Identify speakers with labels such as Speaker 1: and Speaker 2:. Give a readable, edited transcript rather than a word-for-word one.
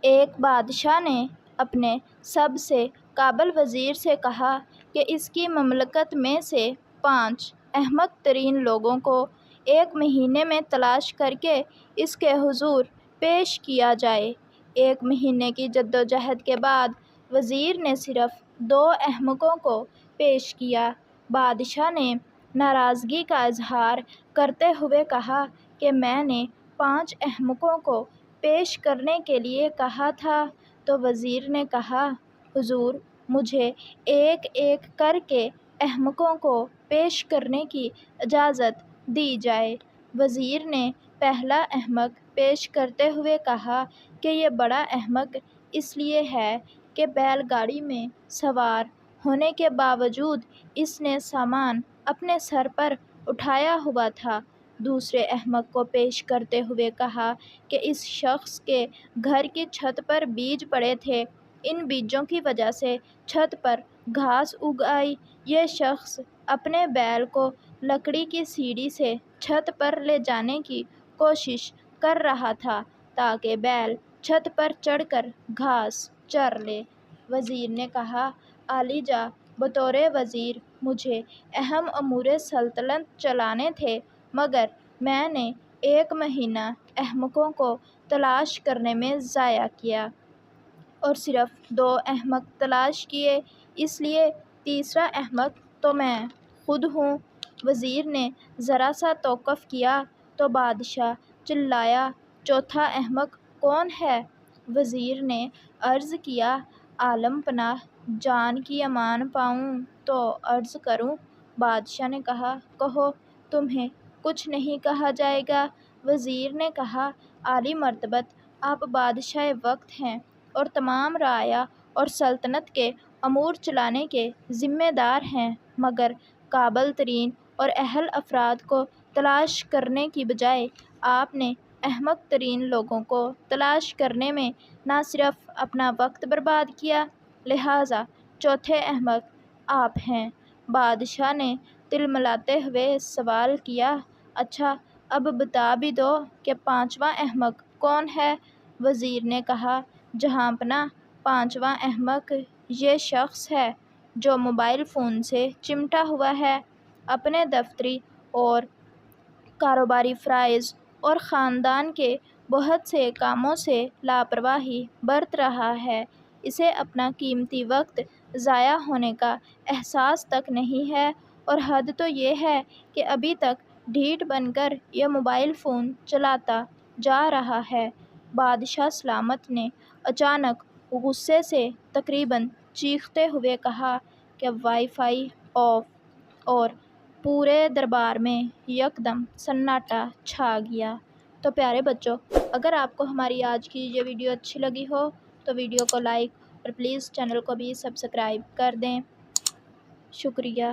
Speaker 1: ایک بادشاہ نے اپنے سب سے قابل وزیر سے کہا کہ اس کی مملکت میں سے 5 احمق ترین لوگوں کو 1 مہینے میں تلاش کر کے اس کے حضور پیش کیا جائے۔ 1 مہینے کی جدوجہد کے بعد وزیر نے صرف 2 احمقوں کو پیش کیا۔ بادشاہ نے ناراضگی کا اظہار کرتے ہوئے کہا کہ میں نے 5 احمقوں کو پیش کرنے کے لیے کہا تھا۔ تو وزیر نے کہا، حضور مجھے ایک ایک کر کے احمقوں کو پیش کرنے کی اجازت دی جائے۔ وزیر نے پہلا احمق پیش کرتے ہوئے کہا کہ یہ بڑا احمق اس لیے ہے کہ بیل گاڑی میں سوار ہونے کے باوجود اس نے سامان اپنے سر پر اٹھایا ہوا تھا۔ دوسرے احمق کو پیش کرتے ہوئے کہا کہ اس شخص کے گھر کی چھت پر بیج پڑے تھے، ان بیجوں کی وجہ سے چھت پر گھاس اگ آئی۔ یہ شخص اپنے بیل کو لکڑی کی سیڑھی سے چھت پر لے جانے کی کوشش کر رہا تھا تاکہ بیل چھت پر چڑھ کر گھاس چر لے۔ وزیر نے کہا، عالی جاں بطور وزیر مجھے اہم امور سلطنت چلانے تھے، مگر میں نے 1 مہینہ احمقوں کو تلاش کرنے میں ضائع کیا اور صرف 2 احمق تلاش کیے، اس لیے تیسرا احمق تو میں خود ہوں۔ وزیر نے ذرا سا توقف کیا تو بادشاہ چلایا، چوتھا احمق کون ہے؟ وزیر نے عرض کیا، عالم پناہ جان کی امان پاؤں تو عرض کروں۔ بادشاہ نے کہا، کہو، تمہیں کچھ نہیں کہا جائے گا۔ وزیر نے کہا، عالی مرتبت آپ بادشاہ وقت ہیں اور تمام رعایا اور سلطنت کے امور چلانے کے ذمہ دار ہیں، مگر قابل ترین اور اہل افراد کو تلاش کرنے کی بجائے آپ نے احمق ترین لوگوں کو تلاش کرنے میں نہ صرف اپنا وقت برباد کیا، لہٰذا چوتھے احمق آپ ہیں۔ بادشاہ نے تلملاتے ہوئے سوال کیا، اچھا اب بتا بھی دو کہ 5واں احمق کون ہے؟ وزیر نے کہا، جہاں پناہ 5واں احمق یہ شخص ہے جو موبائل فون سے چمٹا ہوا ہے، اپنے دفتری اور کاروباری فرائض اور خاندان کے بہت سے کاموں سے لاپرواہی برت رہا ہے، اسے اپنا قیمتی وقت ضائع ہونے کا احساس تک نہیں ہے، اور حد تو یہ ہے کہ ابھی تک ڈھیٹ بن کر یہ موبائل فون چلاتا جا رہا ہے۔ بادشاہ سلامت نے اچانک غصے سے تقریباً چیختے ہوئے کہا کہ وائی فائی آف، اور پورے دربار میں یکدم سناٹا چھا گیا۔ تو پیارے بچوں، اگر آپ کو ہماری آج کی یہ ویڈیو اچھی لگی ہو تو ویڈیو کو لائک اور پلیز چینل کو بھی سبسکرائب کر دیں۔ شکریہ۔